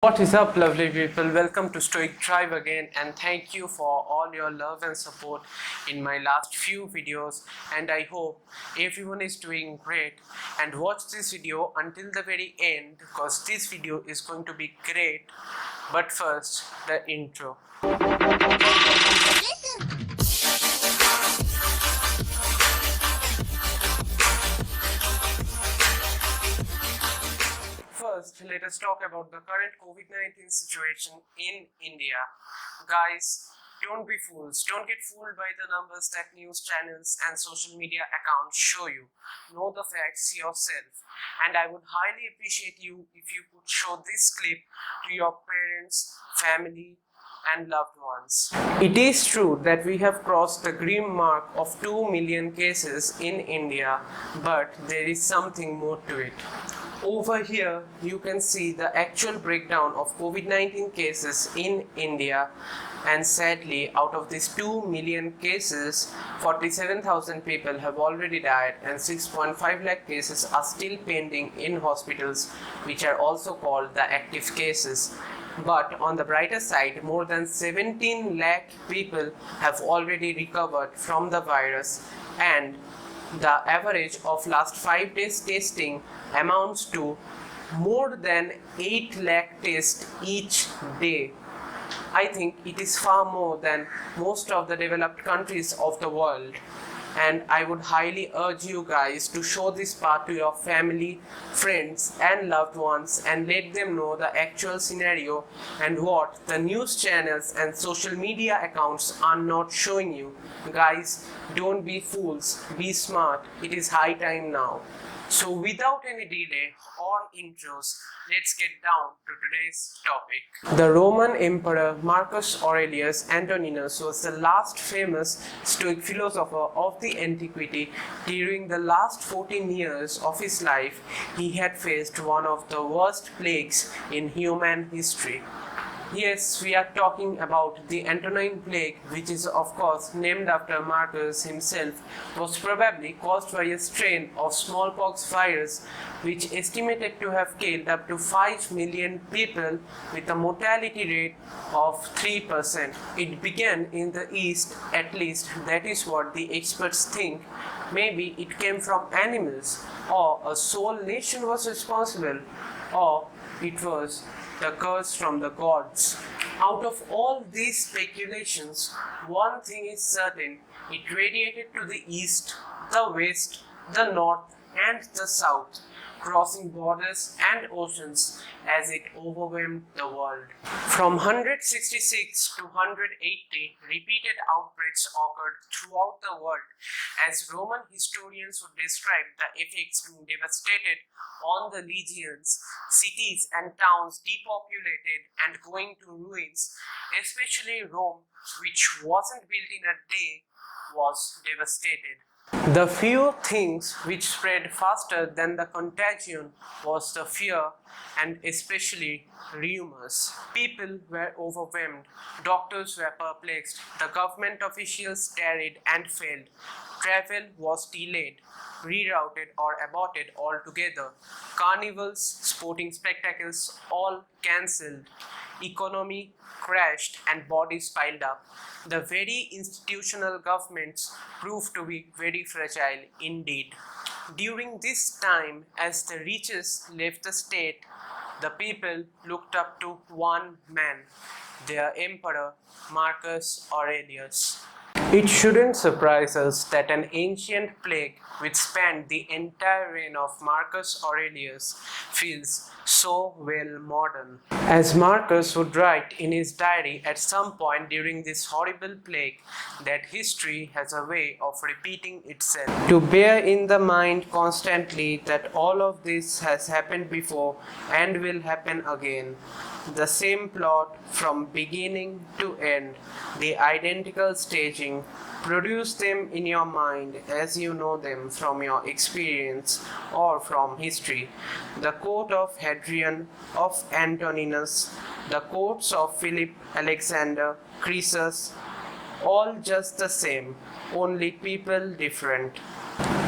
What is up, lovely people? Welcome to Stoic Tribe again, and thank you for all your love and support in my last few videos. And I hope everyone is doing great. And watch this video until the very end because this video is going to be great. But first, the intro. First, let us talk about the current COVID-19 situation in India. Guys, don't be fools. Don't get fooled by the numbers that news channels and social media accounts show you. Know the facts yourself. And I would highly appreciate you if you could show this clip to your parents, family, and loved ones. It is true that we have crossed the grim mark of 2 million cases in India, but there is something more to it. Over here, you can see the actual breakdown of COVID-19 cases in India, and sadly, out of these 2 million cases, 47,000 people have already died and 6.5 lakh cases are still pending in hospitals, which are also called the active cases. But on the brighter side, more than 17 lakh people have already recovered from the virus, and the average of last 5 days testing amounts to more than 8 lakh tests each day. I think it is far more than most of the developed countries of the world. And I would highly urge you guys to show this part to your family, friends and loved ones and let them know the actual scenario and what the news channels and social media accounts are not showing you. Guys, don't be fools, be smart. It is high time now. So without any delay or intros, let's get down to today's topic. The Roman Emperor Marcus Aurelius Antoninus was the last famous Stoic philosopher of the antiquity. During the last 14 years of his life, he had faced one of the worst plagues in human history. Yes, we are talking about the Antonine plague, which is of course named after Marcus himself, was probably caused by a strain of smallpox virus which estimated to have killed up to 5 million people with a mortality rate of 3%. It began in the east, at least that is what the experts think. Maybe it came from animals, or a sole nation was responsible, or it was the curse from the gods. Out of all these speculations, one thing is certain: it radiated to the east, the west, the north, and the south, crossing borders and oceans as it overwhelmed the world. From 166 to 180, repeated outbreaks occurred throughout the world, as Roman historians would describe the effects being devastated on the legions, cities and towns depopulated and going to ruins, especially Rome, which wasn't built in a day, was devastated. The few things which spread faster than the contagion was the fear and especially rumors. People were overwhelmed, doctors were perplexed, the government officials tarried and failed, travel was delayed, rerouted or aborted altogether, carnivals, sporting spectacles all cancelled, economy crashed and bodies piled up. The very institutional governments proved to be very fragile indeed. During this time, as the riches left the state, the people looked up to one man, their emperor Marcus Aurelius. It shouldn't surprise us that an ancient plague which spanned the entire reign of Marcus Aurelius feels so well modern. As Marcus would write in his diary at some point during this horrible plague, that history has a way of repeating itself. To bear in the mind constantly that all of this has happened before and will happen again. The same plot from beginning to end, the identical staging. Produce them in your mind as you know them from your experience or from history. The court of Hadrian, of Antoninus, the courts of Philip, Alexander, Croesus, all just the same, only people different.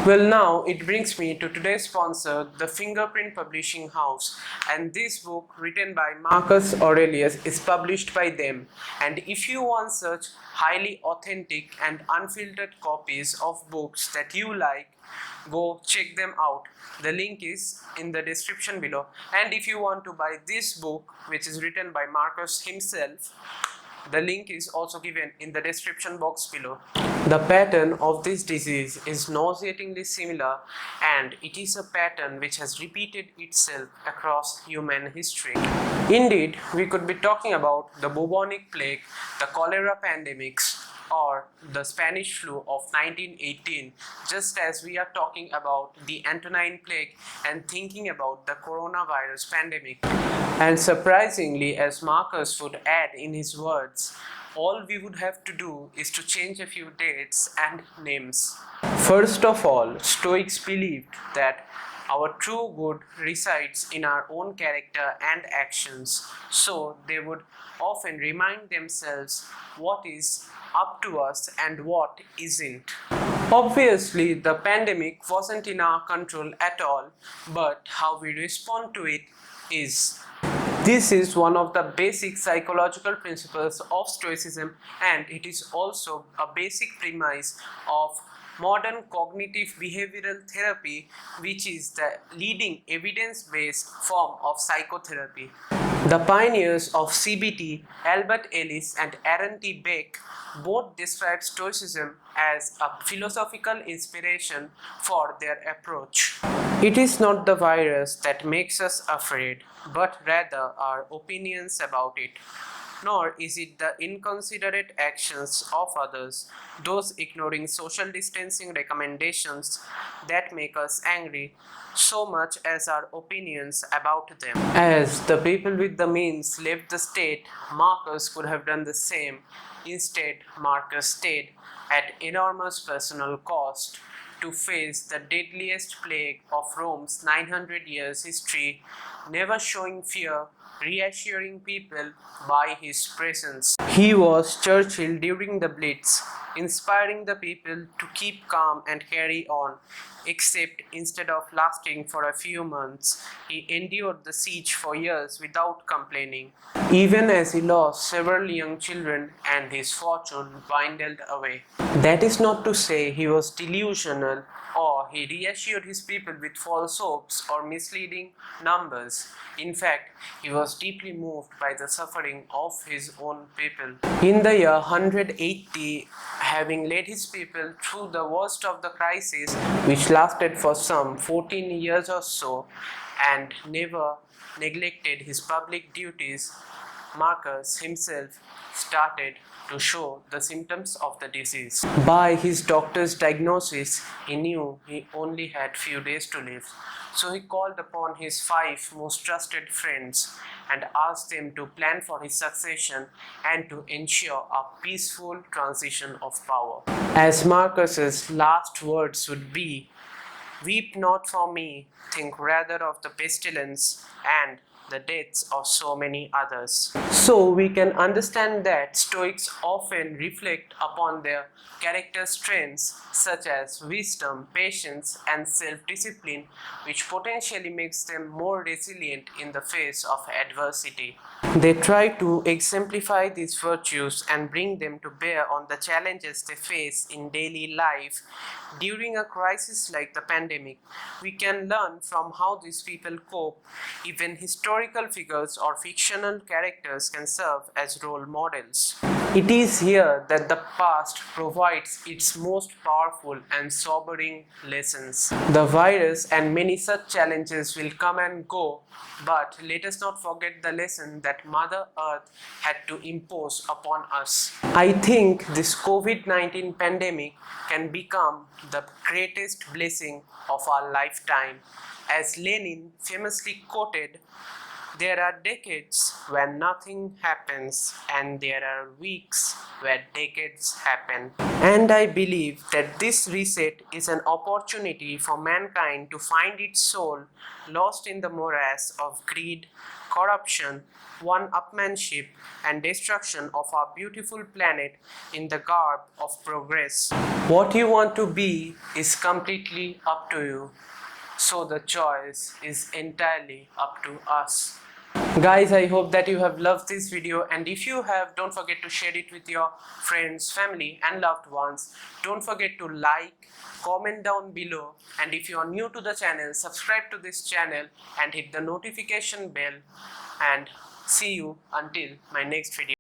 Well, now it brings me to today's sponsor, the Fingerprint Publishing House, and this book, written by Marcus Aurelius, is published by them. And if you want such highly authentic and unfiltered copies of books that you like, go check them out. The link is in the description below. And if you want to buy this book, which is written by Marcus himself, the link is also given in the description box below. The pattern of this disease is nauseatingly similar, and it is a pattern which has repeated itself across human history. Indeed, we could be talking about the bubonic plague, the cholera pandemics, or the Spanish flu of 1918, just as we are talking about the Antonine plague and thinking about the coronavirus pandemic. And surprisingly, as Marcus would add in his words, all we would have to do is to change a few dates and names. First of all, Stoics believed that our true good resides in our own character and actions, so they would often remind themselves what is up to us and what isn't. Obviously, the pandemic wasn't in our control at all, but how we respond to it is. This is one of the basic psychological principles of Stoicism, and it is also a basic premise of modern cognitive behavioral therapy, which is the leading evidence-based form of psychotherapy. The pioneers of CBT, Albert Ellis and Aaron T. Beck, both described Stoicism as a philosophical inspiration for their approach. It is not the virus that makes us afraid, but rather our opinions about it. Nor is it the inconsiderate actions of others, those ignoring social distancing recommendations, that make us angry, so much as our opinions about them. As the people with the means left the state, Marcus could have done the same. Instead, Marcus stayed at enormous personal cost to face the deadliest plague of Rome's 900 years history, never showing fear, reassuring people by his presence. He was Churchill during the Blitz, inspiring the people to keep calm and carry on, except instead of lasting for a few months, he endured the siege for years without complaining, even as he lost several young children and his fortune dwindled away. That is not to say he was delusional or he reassured his people with false hopes or misleading numbers. In fact, he was deeply moved by the suffering of his own people. In the year 180, having led his people through the worst of the crisis, which lasted for some 14 years or so, and never neglected his public duties, Marcus himself started to show the symptoms of the disease. By his doctor's diagnosis, he knew he only had few days to live. So he called upon his 5 most trusted friends and asked them to plan for his succession and to ensure a peaceful transition of power. As Marcus's last words would be, "Weep not for me, think rather of the pestilence and the deaths of so many others." So we can understand that Stoics often reflect upon their character strengths such as wisdom, patience, and self-discipline, which potentially makes them more resilient in the face of adversity. They try to exemplify these virtues and bring them to bear on the challenges they face in daily life. During a crisis like the pandemic, we can learn from how these people cope. Even historical figures or fictional characters can serve as role models. It is here that the past provides its most powerful and sobering lessons. The virus and many such challenges will come and go, but let us not forget the lesson that Mother Earth had to impose upon us. I think this COVID-19 pandemic can become the greatest blessing of our lifetime. As Lenin famously quoted, "There are decades when nothing happens, and there are weeks where decades happen." And I believe that this reset is an opportunity for mankind to find its soul lost in the morass of greed, corruption, one-upmanship and destruction of our beautiful planet in the garb of progress. What you want to be is completely up to you, so the choice is entirely up to us. Guys, I hope that you have loved this video, and if you have, don't forget to share it with your friends, family and loved ones. Don't forget to like, comment down below, and if you are new to the channel, subscribe to this channel and hit the notification bell, and see you until my next video.